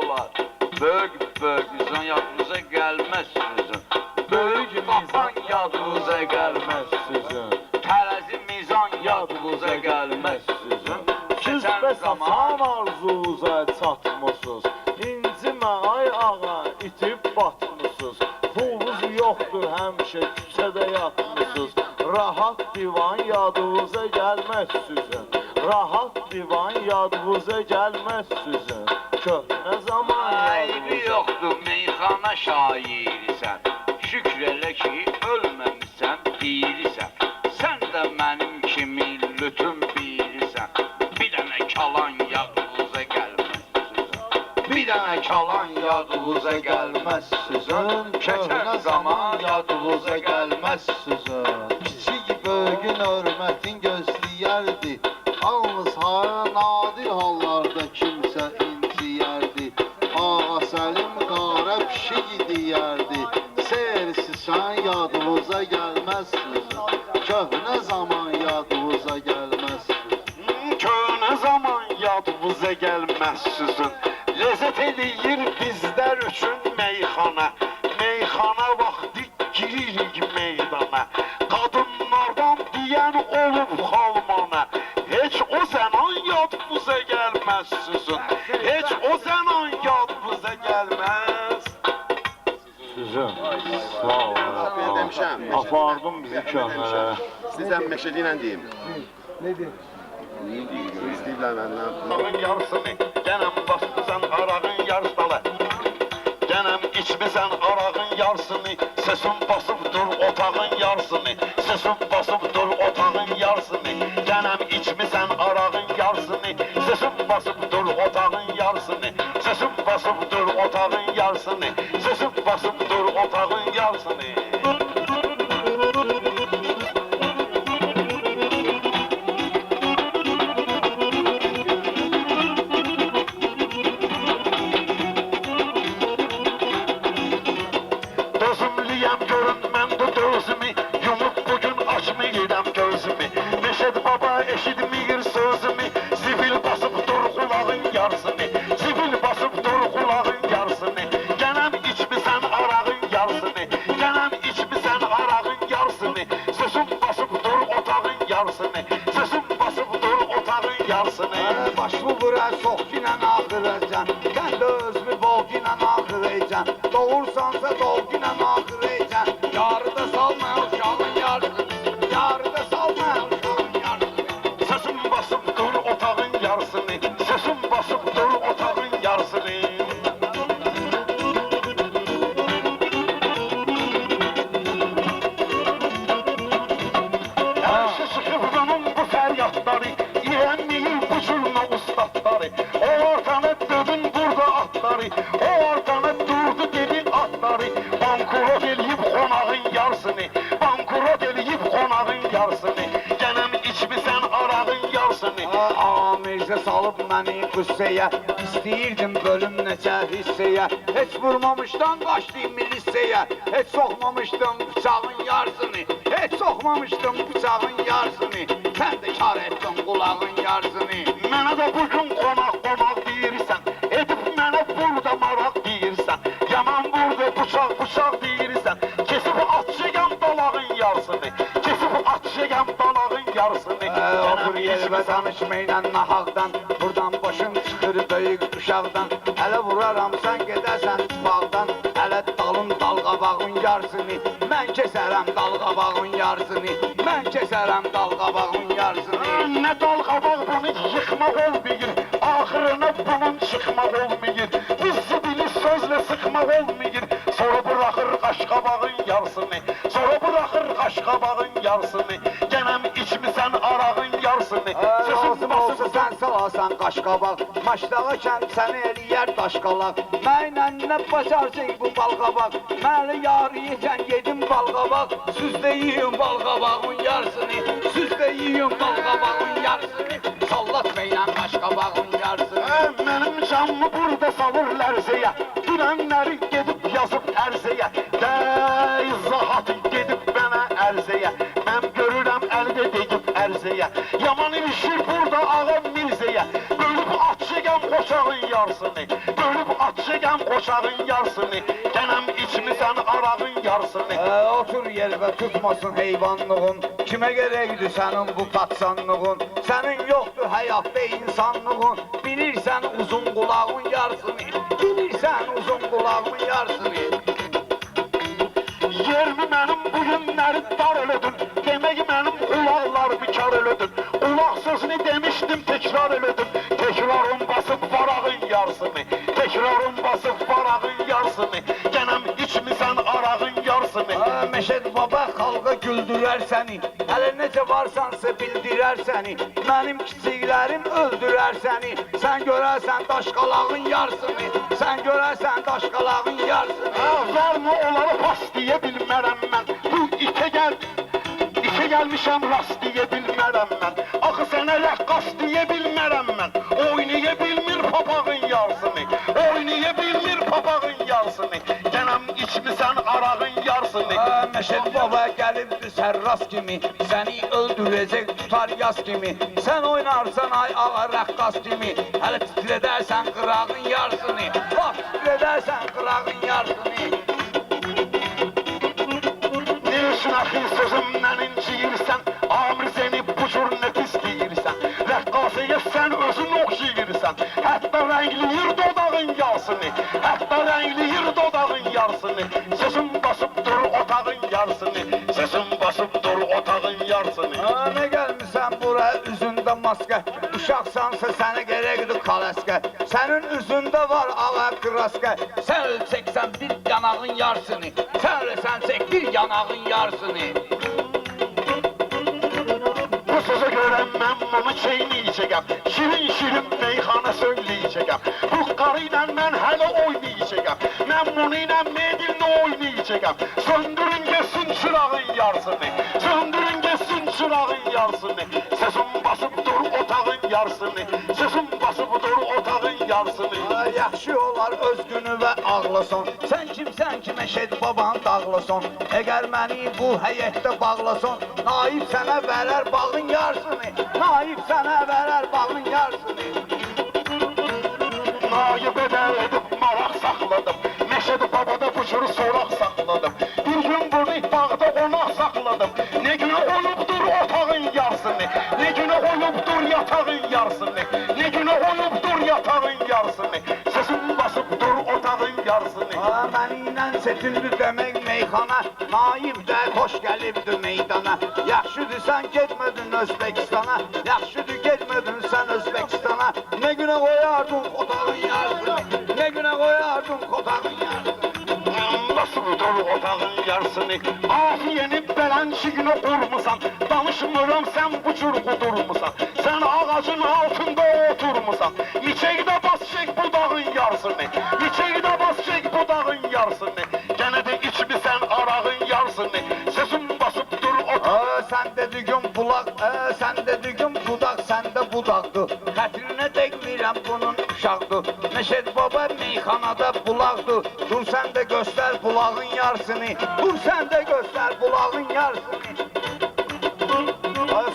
olar. Böyük insan yadınıza gəlməz sizin. Böyük qapan yadınıza gəlməz sizin. Tərəzi mizan yadınıza gəlməz sizin. Siz və saçan arzuza çatmısınız. İncimə ay ağa, itib batmısınız. Pulunuz yoxdur, həmişə küçədə yatmısınız. Rahat divan yadınıza gəlməz sizin. Rahat divan yadınıza gəlməz sizin. Köhnə zaman Ayıbı yoxdur, meyxana şairisən. Şükr elə ki, ölməmişsən, dirisən. Sən də mənim kimi lütüm bilirsən. Bir dənə kalan yadınıza gəlməz sizin. Bir dənə kalan yadınıza gəlməz sizin. Keçən zaman yadınıza gəlməz sizin. Kiçik böyüğün hörmətin gözləyərdi. Yalnız hara nadir hallarda kimsə inciyərdi. Ağa Səlim qara pişik deyərdi. Seyirsi sən yadınıza gəlməzsiniz. Köhnə zaman yadınıza gəlməzsiniz. Köhnə zaman yadınıza gəlməz sizin. Ləzzət eləyir bizlər üçün meyxana. Meyxana vaxtı giririk meydana. Qadınlardan deyən olub xalmana. Heç o zaman yadınıza gəlməz sizin. Heç o zaman yadınıza gəlməz sizin. Sağ olun. Demişəm. Apardım bizi köhnələrə. Sizdən meşədi ilə deyim. Ne diyeyim? İstəyirlər məndən. Arağın yarısını, gənəm bastısan arağın yarıstalı. Gənəm içmisən arağın yarısını, sesin basıb dur otağın yarısını. Sesin basıb dur otağın yarısını. Gənəm içmisən arağın yarısını, sesin basıb dur otağın yarısını. Sesin basıb dur otağın yarısını. Sesin basıb dur otağın yarısını. Dözümlüyəm görün mən bu dözümü, yumub bugün açmayıram gözümü. Meşed baba eşitmeyir sözümü, zivil basıb dur kulağın yarısını. Zivil basıb dur kulağın yarısını. Gənəm içmisən arağın yarısını. Gənəm içmisən arağın yarısını. Sesin basıb dur otağın yarısını. Sesin basıb dur otağın yarısını. Başımı bura soğukla ağıracan. Ben de özümü bolguyla ağıracan. Doğursansa dolguyla ağıracan. Yarı da salmayan uşağın yarısını. Yarı da salmayan uşağın yarısını. Sesin basıb dur otağın yarısını. Sesin basıb dur otağın yarısını. Yaşı sıkıb bunun bu feryatları, İrəmliyim bu cürmə ustadları. O ortanı dödün burada atları, o ortanı durdu dedi atları. Bankurot eləyib qonağın yarısını, bankurot eləyib qonağın yarısını. Gənəm içmisən arağın yarısını. Amircə salıb məni qüssəyə. İstəyirdim bölüm neçə hissəyə. Heç vurmamışdan qaçdım milisəyə. Heç soxmamışdım bıçağın yarısını. Heç soxmamışdım bıçağın yarısını. Sən də kar etdin qulağın yarısını. Mənə də bugün qonaq deyirsən, edib mənə burada maraq deyirsən. Yaman burada bıçaq deyirsən, kesib atacağım dalağın yarısını. Kesib atacağım dalağın yarısını. Otur yerə danışmayla nahaqdan. Buradan başın çıxır böyük uşaqdan. Hələ vuraram sən gedərsən tifaqdan. Hələ dalın dalqabağın yarısını. Mən kesərəm dalqabağın yarısını. Mən kesərəm dalqabağın yarısını. Nə dalqabaq bunu yıxmaq olmayır, axırına bunun çıxmaq olmayır. Biz zibili sözlə sıxmaq olmayır. Sonra bıraxır qaşqabağın yarısını. Sonra bıraxır qaşqabağın yarısını. Gənəm içmisən arağın yarısını. Lazım olsa sən salasan qaşqabaq. Maçdağa kənd səni eləyər daşqalaq. Mənlə nə bacaracaq bu balqabaq. Məni yarıyıkən yedim balqabaq. Süzdə yiyim balqabağın yarısını. Süzdə yiyim balqabağın yarısını. Sallatmayla qaşqabağın yarısını. Mənim canımı burada salır lərzəyə. Dünənləri gedib yazıb ərzəyə. Izahatı gedib mənə ərzəyə. Mən görürəm əldə deyib ərzəyə. Yaman ilişir burada ağam Mirzəyə. Bölüb atacağım qoçağın yarısını. Bölüb çəkəm qoçağın yarısını. Gənəm içmisən arağın yarısını. Otur yerə tutmasın heyvanlığın. Kimə gərəkdir sənin bu patsanlığın? Sənin yoxdur həyatda insanlığın. Bilirsən uzun qulağın yarısını. Bilirsən uzun qulağın yarısını. Yermi mənim bu günləri dar elədin. Demək mənim qulaqlarımı kar elədin. Ulaq sözünü demişdim təkrar elədin. Təkrarın basıb varağın yarısını. Təkrarın basıb varağın yarısını. Gənəm içmisən arağın yarısını. Məşəd baba xalqa güldürər səni. Hələ necə varsansa bildirər səni. Mənim kiçiklərim öldürər səni. Sən görərsən daşqalağın yarısını. Sən görərsən daşqalağın yarısını. Varmı onları pas deyə bilmərəm mən. Bu itə gəlmişəm rast deyə bilmərəm mən. Axı sənə rəqqas deyə bilmərəm mən. Oynaya bilmir papağın yarısını. Oynaya bilmir papağın yarısını. Gənəm içmisən arağın yarısını. Məşəd baba gəlibdir sərras kimi. Səni öldürəcək tutar yaz kimi. Sən oynarsan ay ağa rəqqas kimi. Hələ titrədərsən qırağın yarısını. Bax titrədərsən qırağın yarısını. Ne üçün axı sözümdən inciyirsən? Amir səni bu cür nefis deyirsən. Rəqqasıya sən özün oxşayırsan. Hətta rəngliyir dodağın yarısını. Hətta rəngliyir dodağın yarısını. Sesin basıb dur otağın yarısını. Sesin basıb dur otağın yarısını. Nə gəlmirsən bura üzündə maska. Uşaqsansa sənə gərəkdir kalaska. Sənin üzündə var ağa kraska. Sən ölçəksən bir yanağın yarısını. Sən ölsən çək bir yanağın yarısını. Bu sözə görə mən bunu çeynəyəcəkəm. Şirin meyxana söyləyəcəkəm. Bu qarı ilə mən hələ oynayacaqam. Mən bunu ilə medilini oynayacaqam. Söndürün gəlsin çırağın yarısını. Söndürün gəlsin çırağın yarısını. Sesim basıb dur otağın yarısını. Sesim basıb dur otağın yarısını. Yaxşı olar öz günü və ağlason. Sən kimsən ki Məşəd baban dağlason. Əgər məni bu həyətdə bağlason, naib sənə verər bağın yarısını. Naib sənə verər bağın yarısını. Naib edib maraq saxladım. Məşəd babada bu cür soraq saxladım. Bir gün bunu bağda qonaq saxladım. Ne günə olubdur otağın yarısını. Ne günə olubdur yatağın yarısını. Ne günə olubdur yatağın yarısını. Sesim basıb dur otağın yarısını. Mənimlə setildi demək meyxana. Naib də xoş gəlibdi meydana. Yaxşıdır sən getmədin Özbəkistana. Yaxşıdır getmədin sən Özbəkistana. Ne günə qoyardın otağın yarısını. Ne günə qoyardın otağın yarısını. Basıb dur otağın yarısını. Afiyeni belənçiyini qurmusan. Danışmıram sən bu cür qudurmusan. Sən ağacın altında oturmusan. Miçəkdə bas çək budağın yarısını. Miçəkdə bas çək budağın yarısını. Gənə də içmisən arağın yarısını. Sesim basıb dur otağın. Sən dediğin bulaq, sən dediğin budaq, səndə budaqdır. Xətrinə dəqmirəm bunun uşaqdır. Məşəd baba meyxanada bulaqdır. Dur sən də göstər bulağın yarısını. Dur sən də göstər bulağın yarısını.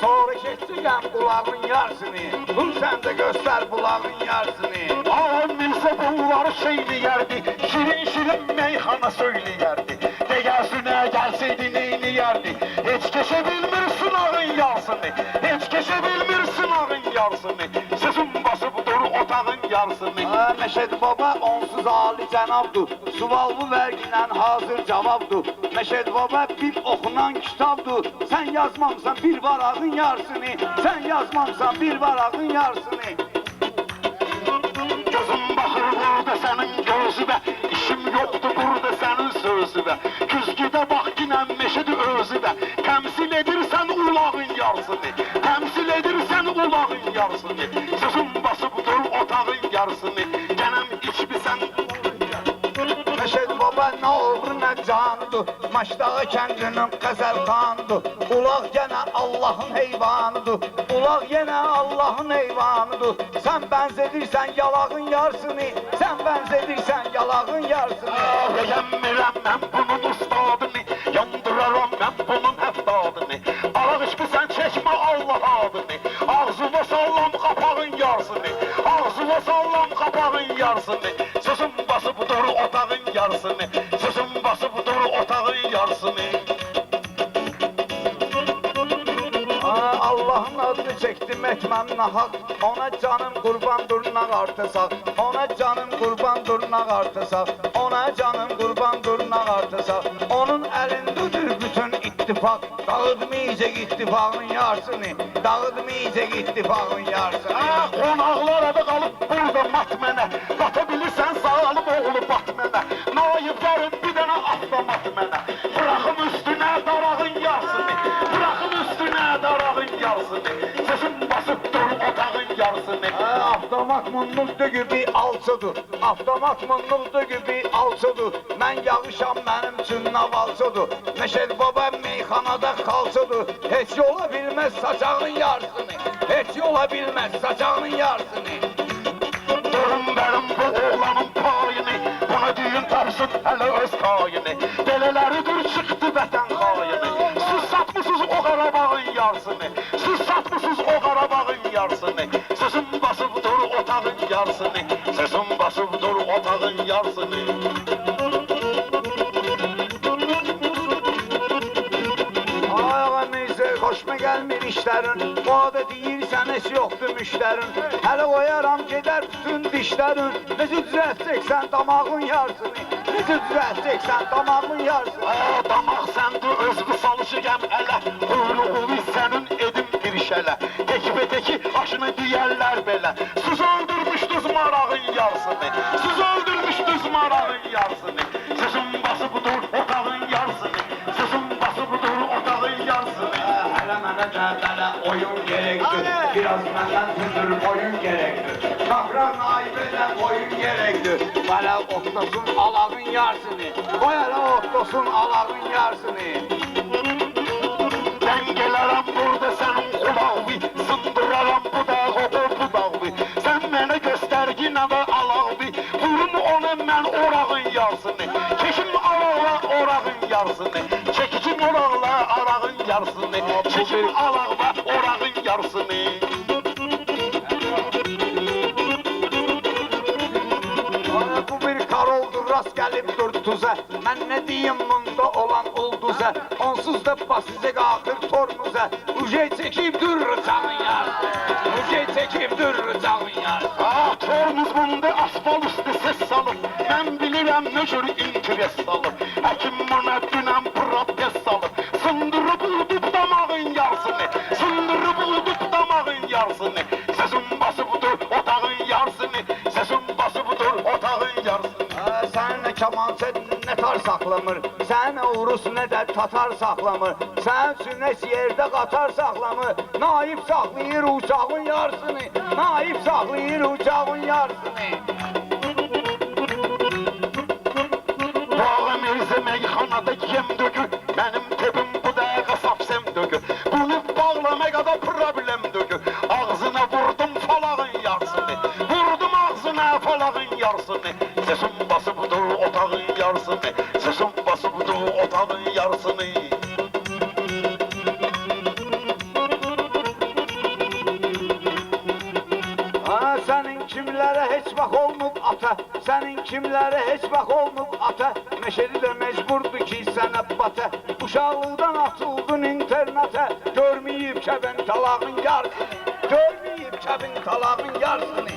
Sonra keçəcəm bulağın yarısını. Dur sən də göstər bulağın yarısını. Ağam bilsə bunları söyləyərdi. Şirin meyxana söyləyərdi. Dəgəsinə gəlsəydi neyniyərdi. Heç keçə bilmir sınağın yarısını. Heç keçə bilmir sınağın yarısını. Sesim basıb dur otağın yarısını. Məşəd baba onsuz ali cənabdır. Suallı verginlə hazır cavabdır. Məşəd baba bir oxunan kitabdır. Sən yazmamsan bir varağın yarısını. Sən yazmamsan bir varağın yarısını. Gözüm baxır burada sənin gözüvə. İşim yoxdur burada sənin sözüvə. Güzgüdə bax ginən Məşəd özüvə. Təmsil edirsən ulağın yarısını. Təmsil edirsən ulağın yarısını. Sesim basıb dur otağın yarısını. Gənəm içmisən. Məşəd baba nə olur nə candır. Maçdağı kəndinin qəzəlxandır. Ulaq yenə Allahın heyvanıdır. Ulaq yenə Allahın heyvanıdır. Sən bənzədirsən yalağın yarısını. Sən bənzədirsən yalağın yarısını. Yəmirəm mən bunun ustadını. Yandıraram mən bunun həftadını. Alaq içmisən çəkmə Allah adını. Ağzına sallam qapağın yarısını. Ağzına sallam qapağın yarısını. Sesim yarısını. Sözüm basıb dur otağın yarısını. Allah'ın adını çektim etmem nahak. Ona canım kurbandır nağartısak. Ona canım kurbandır nağartısak. Ona canım kurbandır nağartısak. Onun elindedir bütün ittifak. Dağıtmayacak ittifakın yarısını. Dağıtmayacak ittifakın yarısını. Qonaqlar da qalıb burada mat mənə. Bata bilirsən sağalım oğlu bat mənə. Naib verin bir dənə avtomat mənə. Bıraxım üstünə darağın yarısını. Bıraxım üstünə darağın yarısını. Sesim basıb dur otağın yarısını. Avtomat munduldu gibi alçıdır. Avtomat munduldu gibi alçıdır. Ben yağışam benim için navalçıdır. Neşet baba meyxanada kalçıdır. Hiç yola bilmez saçağın yarısını. Hiç yola bilmez saçağın yarısını. Durun benim bu oğlanın payını. Buna düğün tapsın hələ öz tayını. Belələridir çıxdı vətən xayını. Siz satmışsınız o Qarabağın yarısını. Siz satmışsınız o Qarabağın yarısını. Sesim basıb dur otağın yarısını. Sesim basıb dur otağın yarısını. Ayağa neyse hoşuma gelmir işlerin. Bu adı değilsen hiç yoktu müşterin. Hele koyaram gider bütün dişlerin. Nece düzelteceksen damağın yarısını. Nece düzelteceksen damağın yarısını. Damaq səndə öz qısalışıqəm ələ. Quyruğunu sənin edim bir şələ. Teki aşını deyərlər belə. Siz öldürmüşdünüz marağın yarısını. Siz öldürmüşdünüz marağın yarısını. Sesim basıb dur otağın yarısını. Sesim basıb dur otağın yarısını. Hele mənə də belə oyun gerektir. Biraz məndən tündür oyun gerektir. Kahran naibeyle oyun gerektir. Böyle otlosun alağın yarısını. Koy hele otlosun alağın yarısını. Ben gelərəm burada sənin qulağı. Sındıraram bu dağı o bu dağı. Sən mənə göstərginə və alağı. Vurun ona mən orağın yarısını. Çekim alağa orağın yarısını. Çekicim orağla arağın yarısını. Çekim alağa orağın yarısını. Bu bir karoldur rast gelip durtuza. Ben ne diyeyim bunda olan ulduza. Onsuz da basacak ahır tormuza. Ucay çekip dur rıçağın yarısı. Ucay çekip dur rıçağın yarısı. Tormuz bunda asfal üstü ses salır. Ben bilirəm ne cür interes salır. Həkim buna dünən protest salır. Sındırıp udub damağın yarısını. Sındırıp udub damağın yarısını. Sesim basıb dur otağın yarısını. Sesim basıb dur otağın yarısını. Sen ne kamança ne tar saklamır. Sen ne Urus ne de Tatar saklamır. Sen sünnet yerde Katar saklamır. Naip saklayır uçağın yarısını. Naip saklayır uçağın yarısını. Bağı Mirzə meyxanada yem dökür. Mənim tebim bu da qasap sem dökür. Bunu bağlamaya da problem dökür. Ağzına vurdum falağın yarısını. Vurdum ağzına falağın yarısını. Sesim basıb dur otağın yarısını. Sesim basıb dur otağın yarısını. Senin kimlere hiç bak olmup ata. Senin kimlere hiç bak olmup ata. Meşeli de mecburdu ki sana bata. Uşaqlıqdan atıldın internete. Görmeyip kəbin talağın yarısını. Görmeyip kəbin talağın yarısını.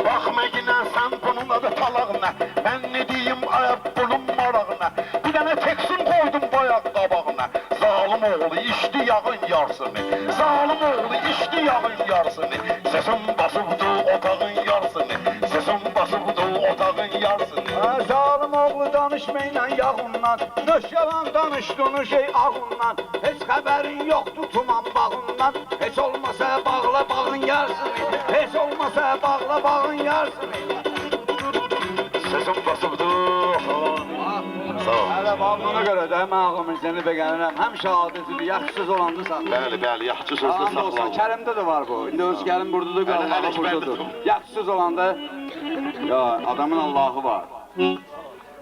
Baxma yine sen bunun adı talağına. Ben ne diyeyim ayak bunun marağına. Bir tane teksin koydum bayak qabağına. Zalim oğlu içti yağın yarısını. Zalim oğlu içti yağın yarısını. Sesim basıbdı otağın yarısını. Sesim basıbdı otağın yarısını. Zalim oğlu danışmayla yağından. Nöş yalan danışdığını şey ağından. Hiç haberin yoktu tuman bağından. Hiç olmasa bağla bağın yarısını. Hiç olmasa bağla bağın yarısını. Sesim basıbdı. Sağ ol. Hələ bağlana görə də mən ağamın səni beğənirəm. Həmişə adetidir, yaxşısız olandı saxla. Bəli, yaxşı sözdə saxla. Kərimdə də var bu. İndi öz gəlin buradadır, qalabalı buradadır. Yaxşısız olanda ya adamın Allahı var.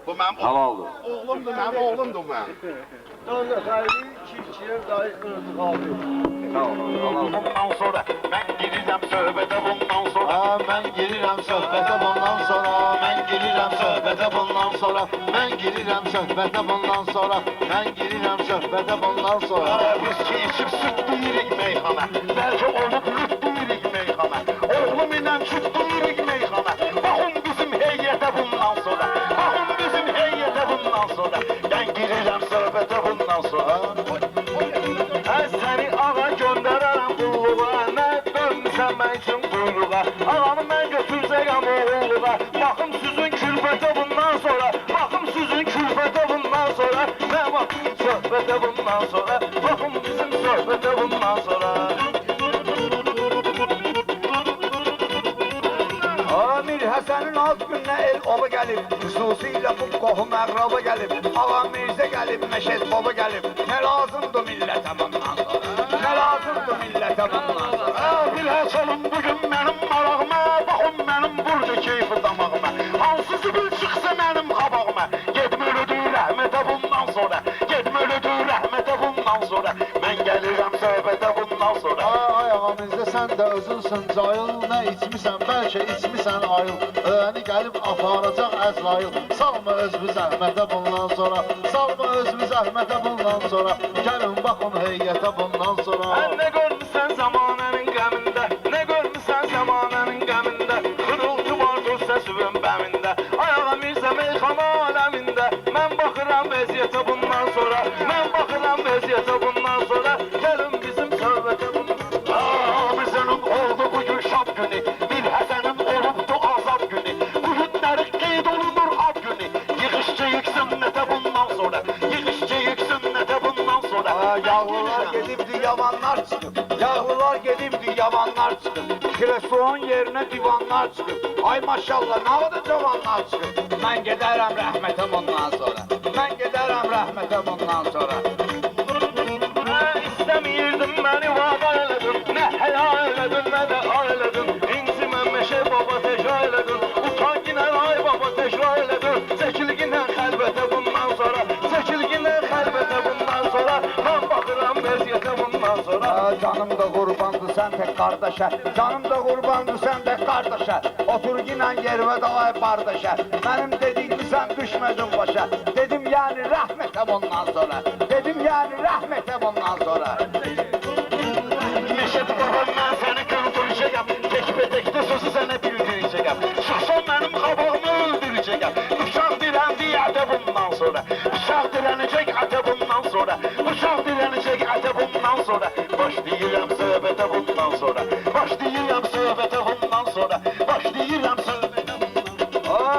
Bu mənim Halaldır. oğlumdur, mənim oğlumdur bu mənim. Bundan sonra ben girirəm söhbətə bundan sonra. Mən girirəm söhbətə bundan sonra. Mən girirəm söhbətə bundan sonra. Mən girirəm söhbətə bundan sonra. Mən girirəm söhbətə bundan sonra. Biz ki içib süt deyirik meyxana. Bəlkə olub lüt deyirik meyxana. Oğlum ilə süt deyirik meyxana. Baxın bizim heyyətə bundan sonra. Baxın bizim heyyətə bundan sonra. Mən girirəm söhbətə bundan sonra. Səni ağa göndərərəm qulluğa. Nə dönmüsən mən üçün quyruğa. Ağanı mən götürsəyəm oğulluğa. Baxım sizin külfətə bundan sonra. Baxım sizin külfətə bundan sonra. Nə baxım söhbətə bundan sonra. Baxım bizim söhbətə bundan sonra. Amir Həsənin ad gününə el oba gəlib, xüsusilə bu qohum əqraba gəlib, Ağa Mirzə gəlib, Məşəd baba gəlib. Nə lazımdır millətə bundan sonra? Nə lazımdır millətə bundan sonra? Bir Həsənim bugün mənim marağıma, baxın mənim burada keyfi damağıma. Hansı zibil çıxsa mənim qabağıma, getmə ölüdür rəhmətə bundan sonra. Getmə ölüdür rəhmətə bundan sonra. Mən gəlirəm söhbətə bundan sonra. Ay ağamızda sən də özünsən cayıl, nə içmisən, bəlkə içmisən ayıl. Öğəni gəlib aparacaq Əzrail. Salma özümü zəhmətə bundan sonra. Salma özümü zəhmətə bundan sonra. Gəlin baxın heyyətə bundan sonra. Nə görmüsən zamanənin qəmində, nə görmüsən zamanənin qəmində. Xırıltı vardır səsivin bəmində. Ayağa Mirzə meyxana aləmində. Mən baxıram vəziyyətə bundan sonra. Mən baxıram vəziyyətə bundan sonra. Gəlin bizim söhbətə bundan sonra. Mirzənin oldu bugün şad günü. Bir Həsənin olubdu azad günü. Bu günləri qeyd olunur ad günü. Yığışçı yüksünnətə bundan sonra. Yığışçı yüksünnətə bundan sonra. Yağlılar gedibdi, yamanlar çıxıb. Yağlılar gedibdi, yamanlar çıxıb. Kreson yerinə divanlar çıxıb. Ay maşallah, nə vaxtda cavanlar çıxıb. Mən gedərəm rəhmətə bundan sonra. Mən gedərəm rəhmətə bundan sonra. İstəmirdin məni vada elədin. Nə həya elədin, nə də elədin. İncimə Məşəd baba təkrar elədin. Utan ginə ay baba təkrar elədin. Çəkilginə xəlbətə bundan sonra. Çəkilginə xəlbətə bundan sonra. Mən baxıram vəziyyətə bundan sonra. Canım da qurbandır sən tək qardaşa. Canım da qurbandır sən tək qardaşa. Otur ginən yervə dağay bardaşa. Mənim dediyimi sən düşmədin başa. Dedim yəni rəhmətə bundan sonra. Dedim yəni rəhmətə bundan sonra. Məşəd babam mən səni güldürəcəyəm. Tekbədəkdə sözü sənə bildirəcəyəm. Çıxsan mənim qabağımı öldürəcəyəm. Uşaq diləndi ətə bundan sonra. Uşaq dilənəcək ətə bundan sonra. Uşaq dilənəcək ətə bundan sonra. Başlayıram söhbətə bundan sonra. Başlayıram söhbətə bundan sonra. Başlayıram söhbətə bundan sonra.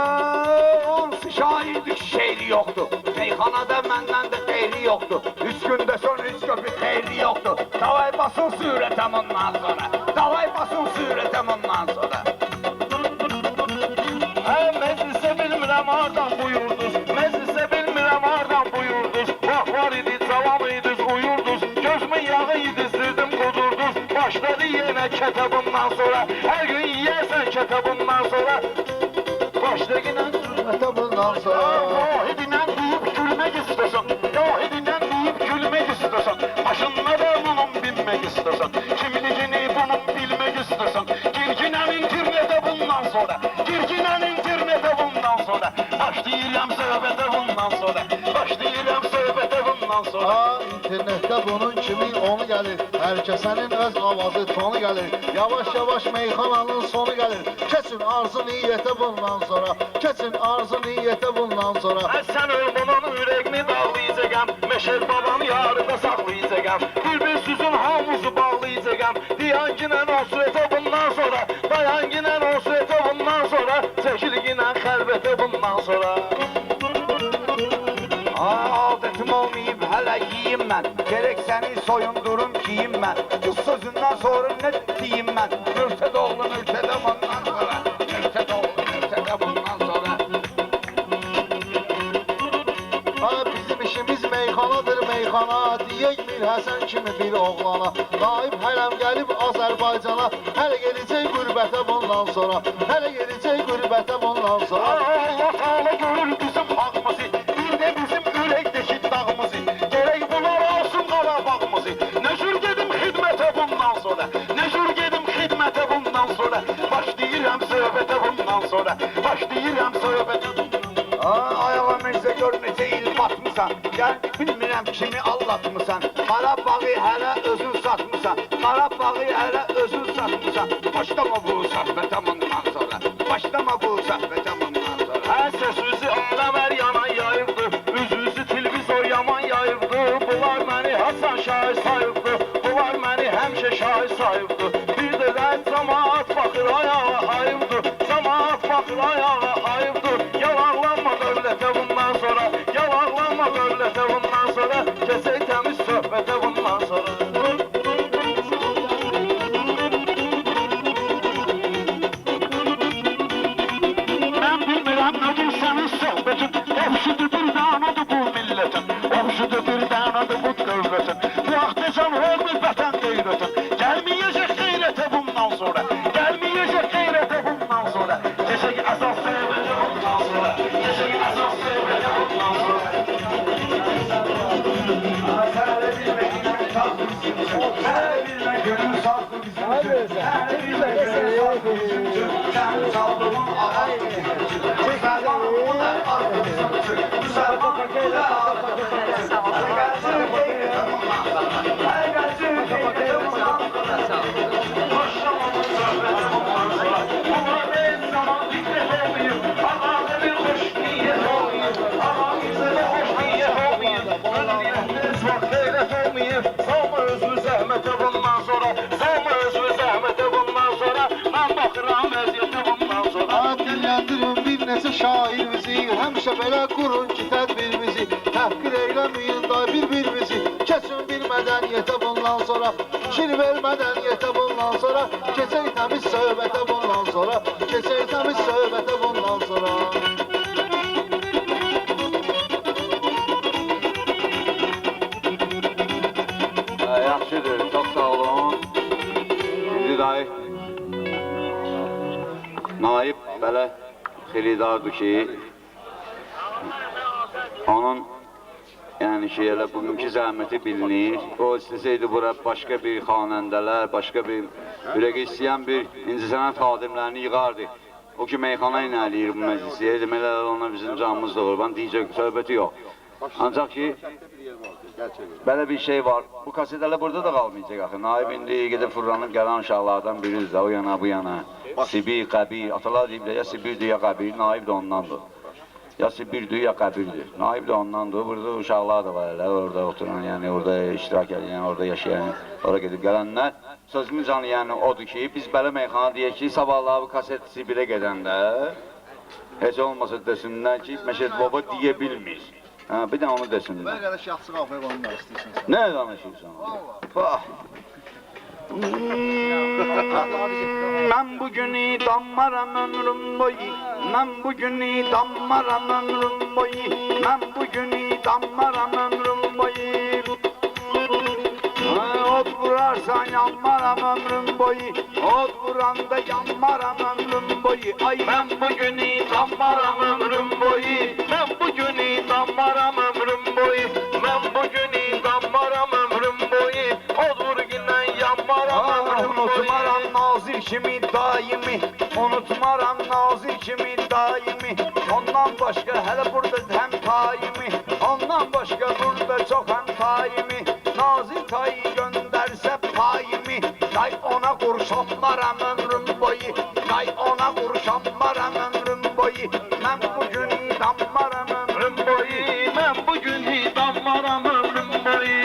Onsuz şahidlik şehri yoktu. Meyhanada məndən də xeyri yoktu. 3 gündə sonra 3 köpük xeyri yoktu. Davay basın sürətə bundan sonra. Davay basın sürətə bundan sonra. Məclisə bilmirəm hardan buyurdunuz. Məclisə bilmirəm hardan buyurdunuz. Vaxt var idi, cavan idiniz, uyurdunuz. Gözümün yağı idizdirdim, qudurdunuz. Başladı yenə kətə bundan sonra. Hər gün yiyərsən kətə bundan sonra. Başla yenə Ətə bundan sonra. Vahidindən deyib gülmək istəsən. Vahidindən deyib gülmək istəsən. Maşınla da bunun binmək istəsən. Kimligini bunun bilmək istəsən. Girginən internetə bundan sonra. Girginən internetə bundan sonra. Başlayıram söhbətə bundan sonra. Başlayıram söhbətə bundan sonra. İnternetdə bunun kimi onu gəlir. Hər kəsənin öz avazı tonu gəlir. Yavaş-yavaş meyxananın sonu gəlir. Keçin arzu niyyətə bundan sonra. Keçin arzu niyyətə bundan sonra. Sən öl bunun ürəyini dağlayacaqam. Məşəd babam yarıda saxlayacaqam. Bir süzün hamımızı bağlayacaqam. Diyan ginən o sürətə bundan sonra. Dayan ginən o sürətə bundan sonra. Çəkil ginən xəlbətə bundan sonra. Adətim olmayıb hələ yiyim mən. Gerek səni soyundurum giyim mən. Bu sözündən sonra nə deyim mən? Mürtəd oğlu mürtədə bundan sonra. Mürtəd oğlu mürtədə bundan sonra. Bizim işimiz meyxanadır meyxana. Deyək Mir Həsən kimi bir oğlana. Naib hələm gəlib Azərbaycana. Hələ gələcək qürbətə bundan sonra. Hələ gələcək qürbətə bundan sonra. Allah Teala görür bizim haqqımızı. Bir də bizim ürəkdəki dağımızı. Gerək bunlar olsun Qarabağımızı. Nə cür gedim xidmətə bundan sonra. Nə cür gedim xidmətə bundan sonra. Başlayıram söhbətə bundan bundan sonra başlayıram söhbətə. Ayağa Mirzə gör necə il batmısan. Gəl bilmirəm kimi aldatmısan. Qarabağı hələ özün satmısan. Qarabağı hələ özün satmısan. Başlama bu söhbətə bundan sonra. Başlama bu söhbətə bundan sonra. Hər səs üzü Əmər yaman yayıbdı. Üzü televizor yaman yayıbdı. Bunlar məni Hasan şair sayıbdı. Bunlar məni həmişə şair sayıbdı. Bir də cəmaat baxır ayağa ayıbdı. Cəmaat baxır ayağa ayıbdı. Yalanlanma dövlətə bundan sonra. Yalanlanma dövlətə bundan sonra. Keçək təmiz söhbətə bundan sonra. Mən bilmirəm nədir sənin söhbətin. Hepsidir bir danadır bu milletin. Hepsidir bir danadır bu dövlətin. Bu axtəcan olmur vətən qeyrətin. Gəlməyəcək qeyrətə bundan sonra. Gəlməyəcək qeyrətə bundan sonra. Keçək əsas söhbətə bundan sonra. Keçək əsas söhbətə bundan sonra. Sənə bilmək gönül sazdı bizim üçün. Sənə bilmək gönül sazdı bizim üçün. Sənə bilmək gönül sazdı bizim üçün. Sənin çaldığın ağac bizim üçün. Çəkədən bunlar ardı bizim üçün. Müsəlman bunlar ardı bizim üçün. Gəlsin qeyrətə bundan sonra. Gəlsin qeyrətə bundan sonra. Başlamamın söhbətə bundan sonra. Bunlar bir zaman fikrət olmayıb. Ağaca bir xoş niyyət olmayıb. Ağaca bir xoş niyyət olmayıb. Niyyətiniz var, qeyrət olmayıb. Salma özünü zəhmətə bundan sonra. Salma özünü zəhmətə bundan sonra. Mən baxıram vəziyyətə bundan sonra. Dilləndirin bir neçə şairimizi, həmişə belə qurun ki tədbirimizi. Təhqir eyləməyin day bir-birimizi. Keçin bir mədəniyyətə bundan sonra. Fikir ver mədəniyyətə bundan sonra. Keçək təmiz söhbətə bundan sonra. Keçək təmiz söhbətə bundan sonra. Yaxşıdır, çox sağ olun. İndi dayı, Naib belə xiridardır ki, onun yəni ki, elə bugünkü zəhməti bilinir. O istəsəydi bura başqa bir xanəndələr, başqa bir ürəqi istəyən bir incəsənət xadimlərini yığardı. O ki, meyxana ilə eləyir bu məclisi, demələr ona bizim canımız da qurban, deyəcək söhbəti yox. Ancaq ki, belə bir şey var, bu kasetələr burada da qalmayacaq axı. Naib indi gedib fırlanıb gələn uşaqlardan biridir, o yana bu yana. Sibir, qəbir, atalar deyiblər, ya Sibirdir ya qəbir, Naib də ondandır. Ya Sibirdir ya qəbirdir, Naib də ondandır. Burada uşaqlar da var elə, orada oturan, yəni orada iştirak edən, orada yaşayan, oraya gedib gələnlər. Sözümüz canı yəni odur ki, biz belə meyxana deyək ki, sabahlar bu kaset Sibirə gedəndə heç olmasa desinlər ki, Məşəd Baba deyə bilmir. Hə, bir də onu desinlər. Mən qədər şəxsi qalmaya qoymaq istəyirsən sən. Nə danışırsan? Bax. Mən bugünü dammaram ömrüm boyu. Mən bugünü dammaram ömrüm boyu. Mən bugünü dammaram ömrüm boyu. Ot vurarsan yanmaram ömrüm boyu. Ot vuranda yanmaram ömrüm boyu. Ay Mən bugünü dammaram ömrüm boyu. Mən bugünü dammaram ömrüm boyu. Mən bugünü dammaram ömrüm boyu. Od vurgindən yanmaram ömrüm boyu. Unutmaram nazir kimi daimi. Unutmaram nazir kimi daimi. Ondan başqa hələ burada həm taimi. Ondan başqa burada çox həm taimi. Nazir tayı göndərsə payimi. Day ona qurşanmaram ömrüm boyu. Day ona qurşanmaram ömrüm boyu. Mən bugün dammaram ömrüm boyu. Mən bugünü dammaram ömrüm boyu.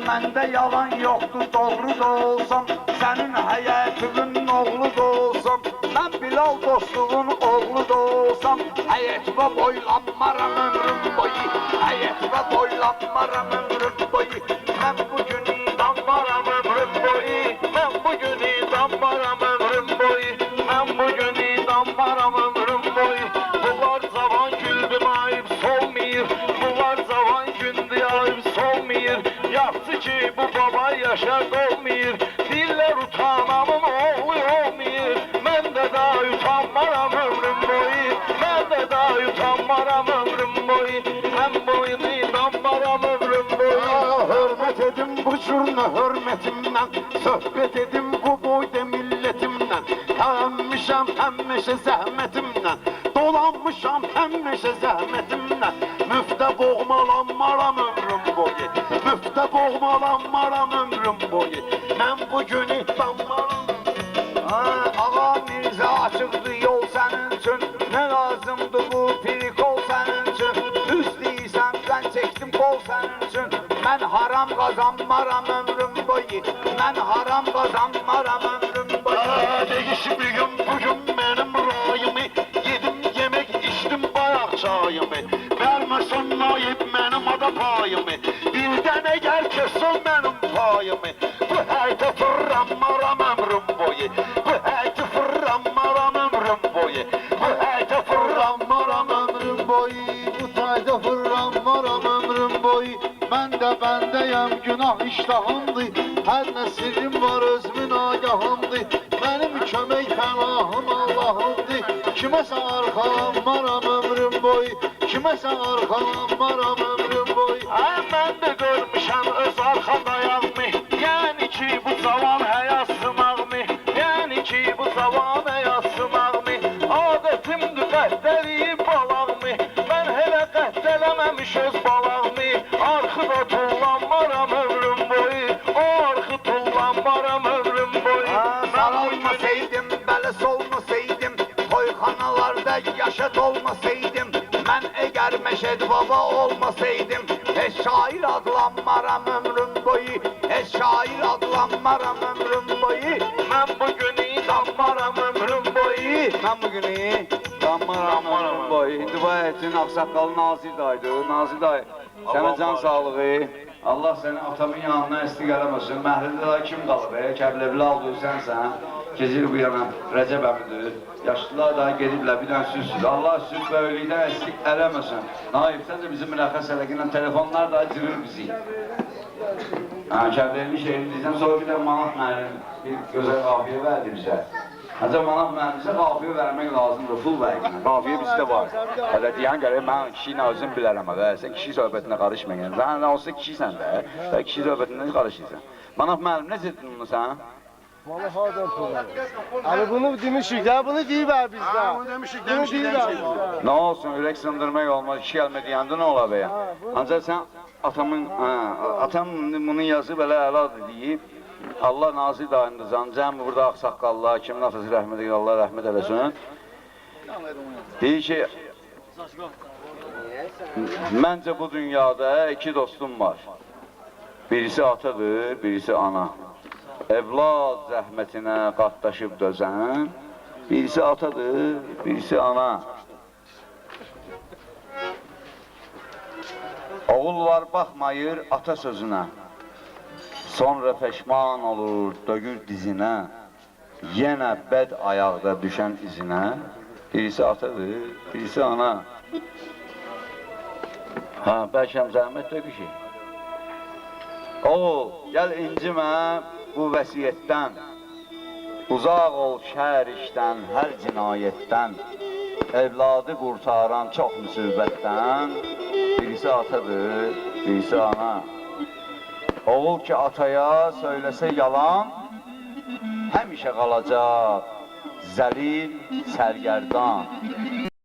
Məndə yalan yoxdur, doğru da olsam. Sənin həyətinin oğlu da olsam. Mən Bilal dostluğun oğlu da olsam. Həyətvə boylanmaram ömrüm boyu. Həyətvə boylanmaram ömrüm boyu. Mən bugünü Dammaram ömrüm boyu. Mən bugünü dammaram ömrüm boyu. Mən bugünü dammaram ömrüm boyu. Bunlar cavan güldü ayıb solmayır. Bunlar cavan gündü ayıb solmayır. Yaxşı ki bu baba yaşar dolmayır. Diller utanamın oğlu olmayır. Mən də daha utanmaram milletimden. Söhbet edim bu boyda milletimden. Hemmişem hemmeşe zahmetimden. Dolanmışam hemmeşe zahmetimden. Müfte boğmalanmaram ömrüm boyu. Müfte boğmalanmaram ömrüm boyu. Ben bugün ihbanmaram. Ağa Mirza açıqdı yol sənin üçün. Nə lazımdı bu pirikol sənin üçün. Düz deyirsən, mən çəkdim qol sənin üçün. Mən haram qazanmaram ömrüm boyu. Mən haram qazanmaram ömrüm boyu. Değişmiyim bugün benim rayımı. Yedim yemek içtim bayaq çayımı. Verməsən naib mənim ada payımı. Birdən əgər kesin mənim payımı. Bu həydə fırlanmaram ömrüm boyu. Bu həydə fırlanmaram ömrüm boyu. Bu həydə Fırlanmaram ömrüm boyu, bu tayda fırlanmaram ömrüm boyu. Mən də bəndəyəm, günah iştahımdır. Hər nə sirrim var özümün agahımdır. Mənim kömək pənahım Allahımdır. Kiməsə arxalanmaram ömrüm boyu. Kiməsə arxalanmaram ömrüm boyu. Mən də görmüşəm öz arxam ayağımı. Yəni ki bu cavan həyat sınağımı. Yəni ki bu cavan həyat sınağımı. Adətimdir qəhdəliyib balağımı. Mən hələ qəhdələməmiş öz balağımı. Arxıda tullanmaram ömrüm boyu. O arxı tullanmaram ömrüm boyu. Sarılmasaydım, belə solmasaydım. Toyxanalarda yaşat olmasaydım. Mən əgər Məşəd baba olmasaydım. Heç şair adlanmaram ömrüm boyu. Heç şair adlanmaram ömrüm boyu. Mən bugün inanmaram ömrüm boyu. Mən bugünü danmaram ömrüm boyu. İndi bu həyətin ağsaqqalı Nazir dayıdır. Nazir dayı, sənə can sağlığı. Allah səni atamın yanına əstiq eləməsin. Məhəllədə da kim qalıb? Kəbləbli aldın sənsən. Gezir bu yana Rəcəb əmidir. Yaşlılar da gediblər bir dənə süz. Allah süz böylükdən əstiq eləməsin. Naib, sən də bizim mürəxəs əlaqıyla telefonlar da cırır bizi. Kəbləbli şehrini deyəcəm, sonra bir də Manaf müəllim bir gözəl qafiyə verdi bizə. Ancaq Manaf müəllim bizə qafiyə vermək lazımdır, pul vermək. Qafiyə bizdə var. Hələ deyən gəlir, mən kişi ilə özüm bilərəm. Sən kişi söhbətinə qarışmayın. Sən olsa kişisən də, sən kişi söhbətinə qarışırsan. Manaf müəllim, necə etdin bunu sən? Vallahi hardan pullar? Abi bunu demişik ya, bunu deyib abi bizdə. Bunu demişik, Bunu demişik, deyib demişik. abi. Nə olsun, ürək sındırmaq olmaz, kişi gəlmə deyəndə nə ola be ya? Ancaq sən atam bunu yazıb elə əladır deyib, Allah nazir dayındır, cəmi burada ağsaqqallar, kimin atası rəhmət edir, Allah rəhmət eləsin. Deyir ki, məncə bu dünyada iki dostum var. Birisi atadır, birisi ana. Evlad zəhmətinə qatlaşıb dözən, birisi atadır, birisi ana. Oğullar baxmayır ata sözünə, sonra peşman olur, dögür dizinə, yenə bəd ayaqda düşən izinə, birisi atadır, birisi ana. Bəlkəm zəhmət dögür ki. Oğul, gəl incimə bu vəsiyyətdən, uzaq ol şəhər işdən, hər cinayətdən, evladı qurtaran çox müsibətdən, birisi atadır, birisi ana. Oğul ki ataya söyləsə yalan, həmişə qalacaq zəlil, sərgərdan.